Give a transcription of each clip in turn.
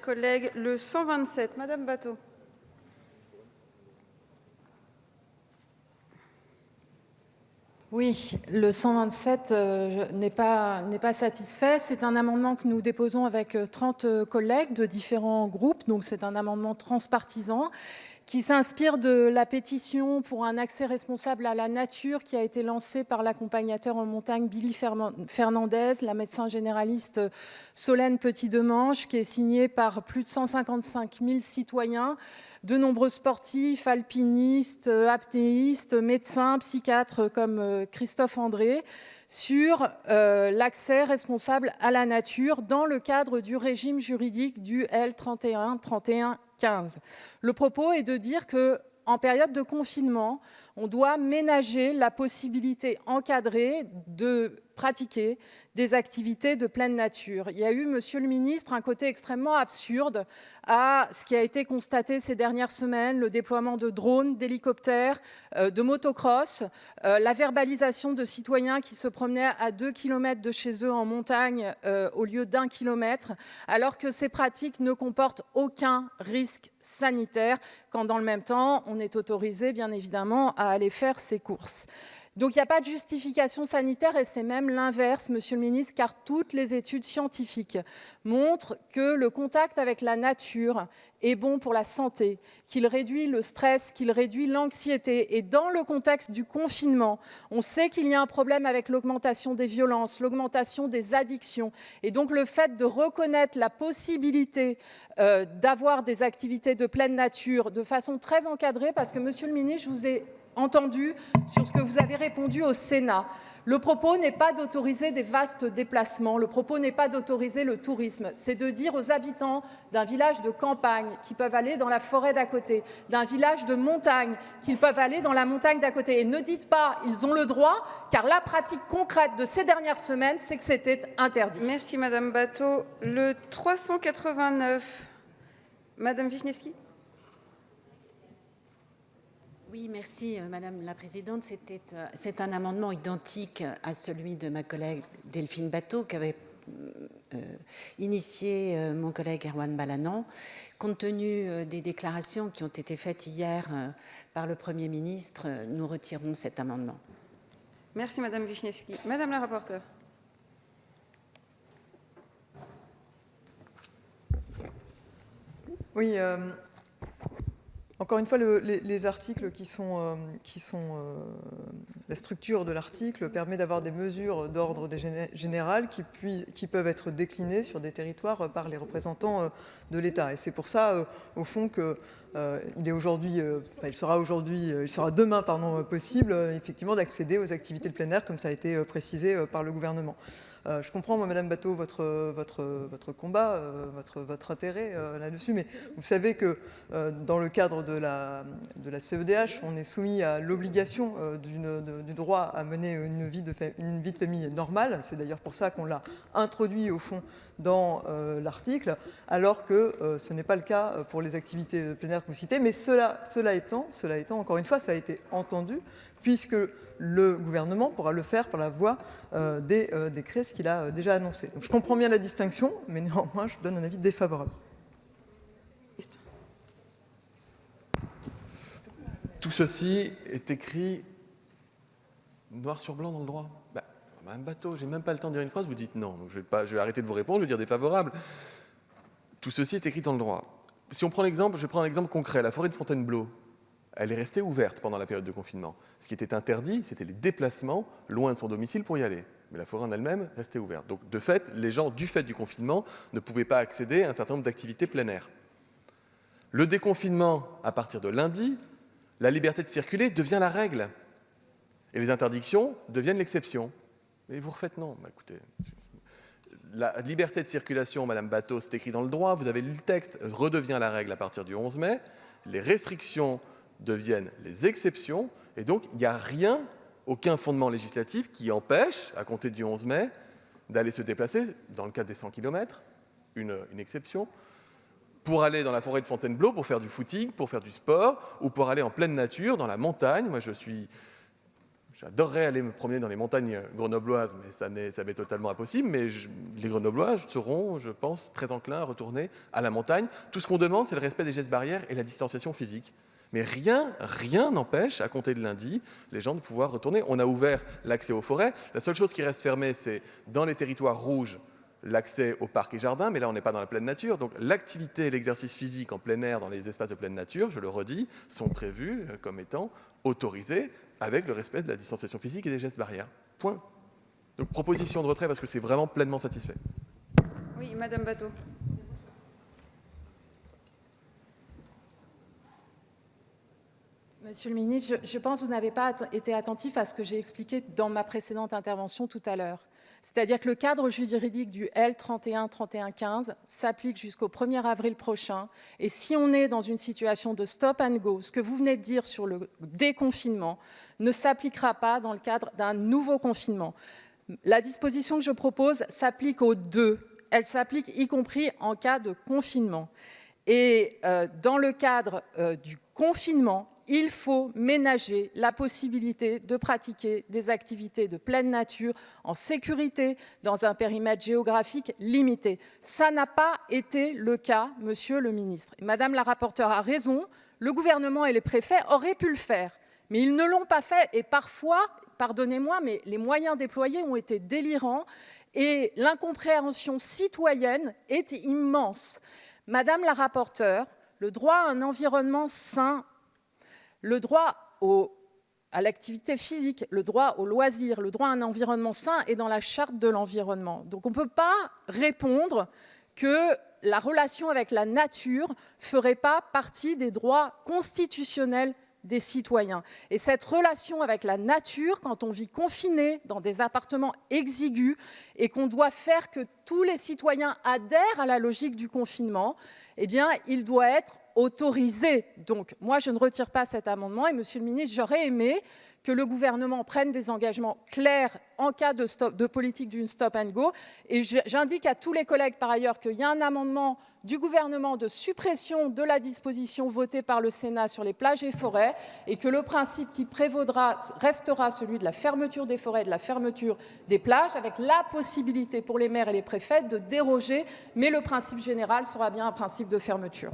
collègue. Le 127, Madame Batho. Oui, le 127 n'est pas satisfait. C'est un amendement que nous déposons avec 30 collègues de différents groupes. Donc c'est un amendement transpartisan qui s'inspire de la pétition pour un accès responsable à la nature qui a été lancée par l'accompagnateur en montagne Billy Fernandez, la médecin généraliste Solène Petit-Demange, qui est signée par plus de 155 000 citoyens, de nombreux sportifs, alpinistes, apnéistes, médecins, psychiatres comme Christophe André, sur l'accès responsable à la nature dans le cadre du régime juridique du L3131-15. Le propos est de dire qu'en période de confinement, on doit ménager la possibilité encadrée de pratiquer des activités de pleine nature. Il y a eu, Monsieur le Ministre, un côté extrêmement absurde à ce qui a été constaté ces dernières semaines, le déploiement de drones, d'hélicoptères, de motocross, la verbalisation de citoyens qui se promenaient à 2 km de chez eux en montagne au lieu d'1 kilomètre, alors que ces pratiques ne comportent aucun risque sanitaire, quand dans le même temps, on est autorisé, bien évidemment, à aller faire ses courses. Donc il n'y a pas de justification sanitaire et c'est même l'inverse, Monsieur le Ministre, car toutes les études scientifiques montrent que le contact avec la nature est bon pour la santé, qu'il réduit le stress, qu'il réduit l'anxiété. Et dans le contexte du confinement, on sait qu'il y a un problème avec l'augmentation des violences, l'augmentation des addictions. Et donc le fait de reconnaître la possibilité d'avoir des activités de pleine nature de façon très encadrée, parce que Monsieur le Ministre, je vous ai entendu sur ce que vous avez répondu au Sénat. Le propos n'est pas d'autoriser des vastes déplacements, le propos n'est pas d'autoriser le tourisme, c'est de dire aux habitants d'un village de campagne qui peuvent aller dans la forêt d'à côté, d'un village de montagne qu'ils peuvent aller dans la montagne d'à côté. Et ne dites pas ils ont le droit, car la pratique concrète de ces dernières semaines, c'est que c'était interdit. Merci Madame Batho. Le 389, Madame Wisniewski. Oui, merci Madame la Présidente. C'est un amendement identique à celui de ma collègue Delphine Batho qu'avait initié mon collègue Erwan Balanant. Compte tenu des déclarations qui ont été faites hier par le Premier ministre, nous retirons cet amendement. Merci Madame Wisniewski. Madame la rapporteure. Oui, encore une fois, les articles qui sont la structure de l'article permet d'avoir des mesures d'ordre général qui peuvent être déclinées sur des territoires par les représentants de l'État. Et c'est pour ça, au fond, que il sera demain possible effectivement d'accéder aux activités de plein air, comme ça a été précisé par le gouvernement. Je comprends, moi, Madame Batho, votre combat, votre intérêt là-dessus, mais vous savez que dans le cadre de la CEDH, on est soumis à l'obligation du droit à mener une vie de famille normale. C'est d'ailleurs pour ça qu'on l'a introduit, au fond, dans l'article, alors que ce n'est pas le cas pour les activités de plein air que vous citez. Mais cela étant, encore une fois, ça a été entendu, puisque le gouvernement pourra le faire par la voie des décrets, ce qu'il a déjà annoncé. Donc, je comprends bien la distinction, mais néanmoins, je donne un avis défavorable. Tout ceci est écrit noir sur blanc dans le droit. Madame Batho, j'ai même pas le temps de dire une phrase, vous dites non. Donc je vais arrêter de vous répondre, je vais dire défavorable. Tout ceci est écrit dans le droit. Si on prend l'exemple, je prends un exemple concret, la forêt de Fontainebleau. Elle est restée ouverte pendant la période de confinement. Ce qui était interdit, c'était les déplacements loin de son domicile pour y aller. Mais la forêt en elle-même restait ouverte. Donc, de fait, les gens, du fait du confinement, ne pouvaient pas accéder à un certain nombre d'activités plein air. Le déconfinement, à partir de lundi, la liberté de circuler devient la règle. Et les interdictions deviennent l'exception. Mais vous refaites non. Écoutez, la liberté de circulation, Madame Batho, c'est écrit dans le droit, vous avez lu le texte, redevient la règle à partir du 11 mai. Les restrictions deviennent les exceptions, et donc il n'y a rien, aucun fondement législatif qui empêche, à compter du 11 mai, d'aller se déplacer, dans le cadre des 100 km, une exception, pour aller dans la forêt de Fontainebleau, pour faire du footing, pour faire du sport, ou pour aller en pleine nature, dans la montagne. Moi, je J'adorerais aller me promener dans les montagnes grenobloises, mais ça m'est totalement impossible. Mais les Grenoblois seront, je pense, très enclins à retourner à la montagne. Tout ce qu'on demande, c'est le respect des gestes barrières et la distanciation physique. Mais rien n'empêche, à compter de lundi, les gens de pouvoir retourner. On a ouvert l'accès aux forêts. La seule chose qui reste fermée, c'est dans les territoires rouges, l'accès aux parcs et jardins, mais là on n'est pas dans la pleine nature. Donc l'activité et l'exercice physique en plein air dans les espaces de pleine nature, je le redis, sont prévus comme étant autorisés avec le respect de la distanciation physique et des gestes barrières. Point. Donc proposition de retrait parce que c'est vraiment pleinement satisfait. Oui, Madame Batho. Monsieur le ministre, je pense que vous n'avez pas été attentif à ce que j'ai expliqué dans ma précédente intervention tout à l'heure. C'est-à-dire que le cadre juridique du L31-31-15 s'applique jusqu'au 1er avril prochain. Et si on est dans une situation de stop and go, ce que vous venez de dire sur le déconfinement ne s'appliquera pas dans le cadre d'un nouveau confinement. La disposition que je propose s'applique aux deux. Elle s'applique y compris en cas de confinement. Et dans le cadre du confinement, il faut ménager la possibilité de pratiquer des activités de pleine nature en sécurité dans un périmètre géographique limité. Ça n'a pas été le cas, monsieur le ministre. Madame la rapporteure a raison, le gouvernement et les préfets auraient pu le faire, mais ils ne l'ont pas fait et parfois, pardonnez-moi, mais les moyens déployés ont été délirants et l'incompréhension citoyenne est immense. Madame la rapporteure, le droit à un environnement sain, le droit à l'activité physique, le droit au loisir, le droit à un environnement sain est dans la charte de l'environnement. Donc on ne peut pas répondre que la relation avec la nature ne ferait pas partie des droits constitutionnels des citoyens. Et cette relation avec la nature, quand on vit confiné dans des appartements exigus et qu'on doit faire que tous les citoyens adhèrent à la logique du confinement, eh bien, il doit être autorisé. Donc, moi, je ne retire pas cet amendement. Et, monsieur le ministre, j'aurais aimé que le gouvernement prenne des engagements clairs en cas de politique d'une stop and go. Et j'indique à tous les collègues, par ailleurs, qu'il y a un amendement du gouvernement de suppression de la disposition votée par le Sénat sur les plages et forêts et que le principe qui prévaudra restera celui de la fermeture des forêts et de la fermeture des plages avec la possibilité pour les maires et les préfets de déroger, mais le principe général sera bien un principe de fermeture.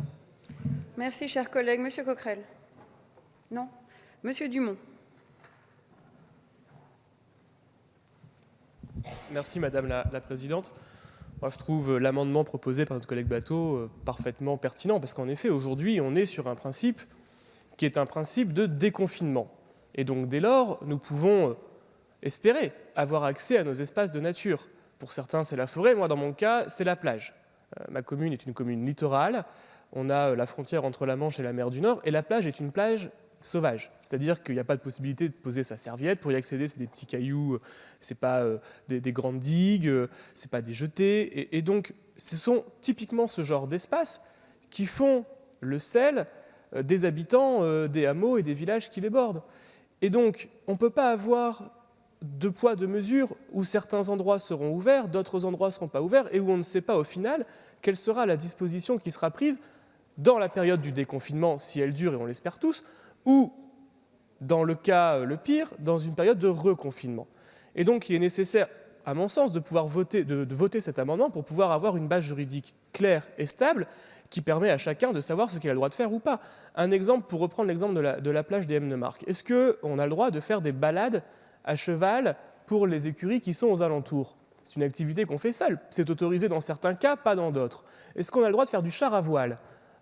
Merci, chers collègues. Monsieur Coquerel. Non. Monsieur Dumont. Merci Madame la Présidente. Moi, je trouve l'amendement proposé par notre collègue Batho parfaitement pertinent parce qu'en effet, aujourd'hui, on est sur un principe qui est un principe de déconfinement. Et donc, dès lors, nous pouvons espérer avoir accès à nos espaces de nature. Pour certains, c'est la forêt. Moi, dans mon cas, c'est la plage. Ma commune est une commune littorale. On a la frontière entre la Manche et la mer du Nord. Et la plage est une plage sauvage, c'est-à-dire qu'il n'y a pas de possibilité de poser sa serviette. Pour y accéder, c'est des petits cailloux, c'est pas des grandes digues, c'est pas des jetées. Et donc, ce sont typiquement ce genre d'espaces qui font le sel des habitants des hameaux et des villages qui les bordent. Et donc, on ne peut pas avoir deux poids, deux mesures où certains endroits seront ouverts, d'autres endroits ne seront pas ouverts et où on ne sait pas au final quelle sera la disposition qui sera prise dans la période du déconfinement, si elle dure, et on l'espère tous, ou, dans le cas le pire, dans une période de reconfinement. Et donc, il est nécessaire, à mon sens, de pouvoir voter cet amendement pour pouvoir avoir une base juridique claire et stable qui permet à chacun de savoir ce qu'il a le droit de faire ou pas. Un exemple, pour reprendre l'exemple de la plage des Hemnemark. Est-ce qu'on a le droit de faire des balades à cheval pour les écuries qui sont aux alentours ? C'est une activité qu'on fait seul. C'est autorisé dans certains cas, pas dans d'autres. Est-ce qu'on a le droit de faire du char à voile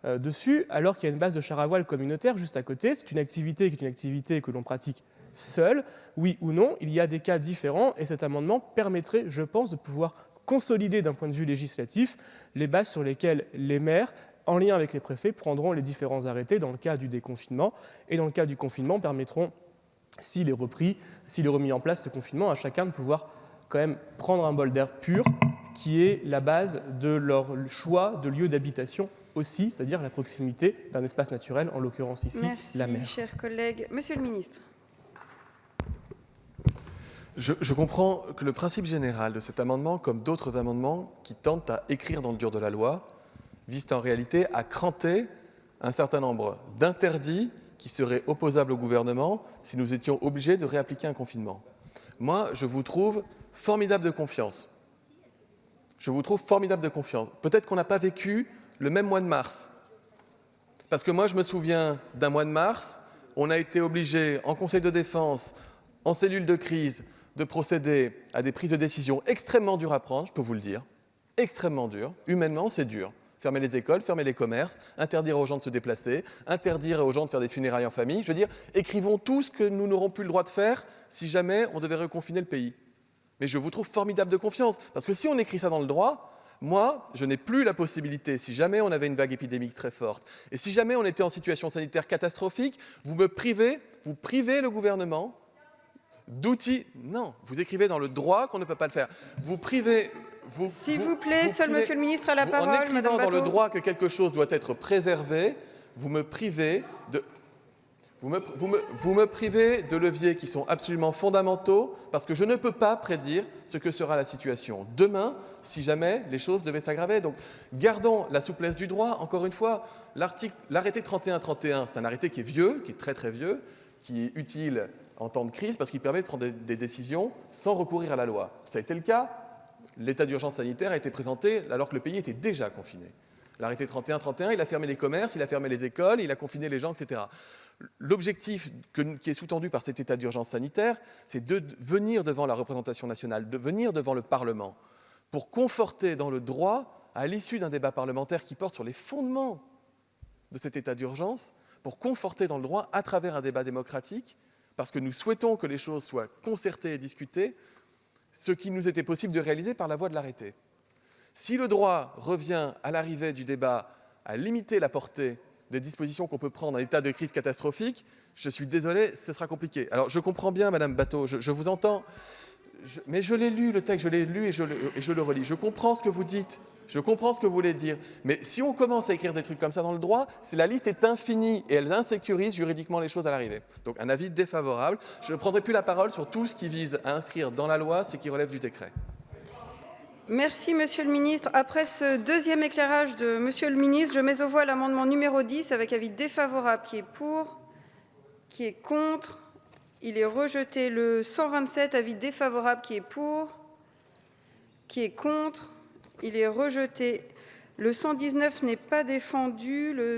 dessus, alors qu'il y a une base de char à voile communautaire juste à côté? C'est une activité que l'on pratique seul, oui ou non. Il y a des cas différents et cet amendement permettrait, je pense, de pouvoir consolider d'un point de vue législatif les bases sur lesquelles les maires, en lien avec les préfets, prendront les différents arrêtés dans le cas du déconfinement et dans le cas du confinement permettront, s'il est remis en place ce confinement, à chacun de pouvoir quand même prendre un bol d'air pur qui est la base de leur choix de lieu d'habitation aussi, c'est-à-dire la proximité d'un espace naturel, en l'occurrence ici, la mer. Merci, chers collègues. Monsieur le ministre. Je comprends que le principe général de cet amendement, comme d'autres amendements qui tentent à écrire dans le dur de la loi, vise en réalité à cranter un certain nombre d'interdits qui serait opposable au gouvernement si nous étions obligés de réappliquer un confinement. Moi, je vous trouve formidable de confiance. Je vous trouve formidable de confiance. Peut-être qu'on n'a pas vécu le même mois de mars. Parce que moi, je me souviens d'un mois de mars, on a été obligé, en Conseil de défense, en cellule de crise, de procéder à des prises de décision extrêmement dures à prendre, je peux vous le dire. Extrêmement dures. Humainement, c'est dur. Fermer les écoles, fermer les commerces, interdire aux gens de se déplacer, interdire aux gens de faire des funérailles en famille. Je veux dire, écrivons tout ce que nous n'aurons plus le droit de faire si jamais on devait reconfiner le pays. Mais je vous trouve formidable de confiance. Parce que si on écrit ça dans le droit, moi, je n'ai plus la possibilité, si jamais on avait une vague épidémique très forte, et si jamais on était en situation sanitaire catastrophique, vous privez le gouvernement d'outils. Non, vous écrivez dans le droit qu'on ne peut pas le faire. Vous privez... S'il vous plaît, seul Monsieur le Ministre a la parole. En écrivant Madame dans le Batho. droit que quelque chose doit être préservé, vous me privez de... Vous me privez de leviers qui sont absolument fondamentaux parce que je ne peux pas prédire ce que sera la situation demain si jamais les choses devaient s'aggraver. Donc gardons la souplesse du droit. Encore une fois, l'arrêté 3131, c'est un arrêté qui est vieux, qui est très très vieux, qui est utile en temps de crise parce qu'il permet de prendre des décisions sans recourir à la loi. Ça a été le cas. L'état d'urgence sanitaire a été présenté alors que le pays était déjà confiné. L'arrêté 3131, il a fermé les commerces, il a fermé les écoles, il a confiné les gens, etc. L'objectif qui est sous-tendu par cet état d'urgence sanitaire, c'est de venir devant la représentation nationale, de venir devant le Parlement, pour conforter dans le droit, à l'issue d'un débat parlementaire qui porte sur les fondements de cet état d'urgence, pour conforter dans le droit à travers un débat démocratique, parce que nous souhaitons que les choses soient concertées et discutées, ce qui nous était possible de réaliser par la voie de l'arrêté. Si le droit revient à l'arrivée du débat à limiter la portée des dispositions qu'on peut prendre en état de crise catastrophique, je suis désolé, ce sera compliqué. Alors je comprends bien, Madame Batho, je vous entends, mais je l'ai lu, le texte, je l'ai lu et je le relis. Je comprends ce que vous dites, je comprends ce que vous voulez dire, mais si on commence à écrire des trucs comme ça dans le droit, la liste est infinie et elle insécurise juridiquement les choses à l'arrivée. Donc un avis défavorable. Je ne prendrai plus la parole sur tout ce qui vise à inscrire dans la loi ce qui relève du décret. Merci, Monsieur le Ministre. Après ce deuxième éclairage de Monsieur le Ministre, je mets aux voix l'amendement numéro 10 avec avis défavorable. Qui est pour? Qui est contre? Il est rejeté. Le 127, avis défavorable. Qui est pour? Qui est contre? Il est rejeté. Le 119 n'est pas défendu. Le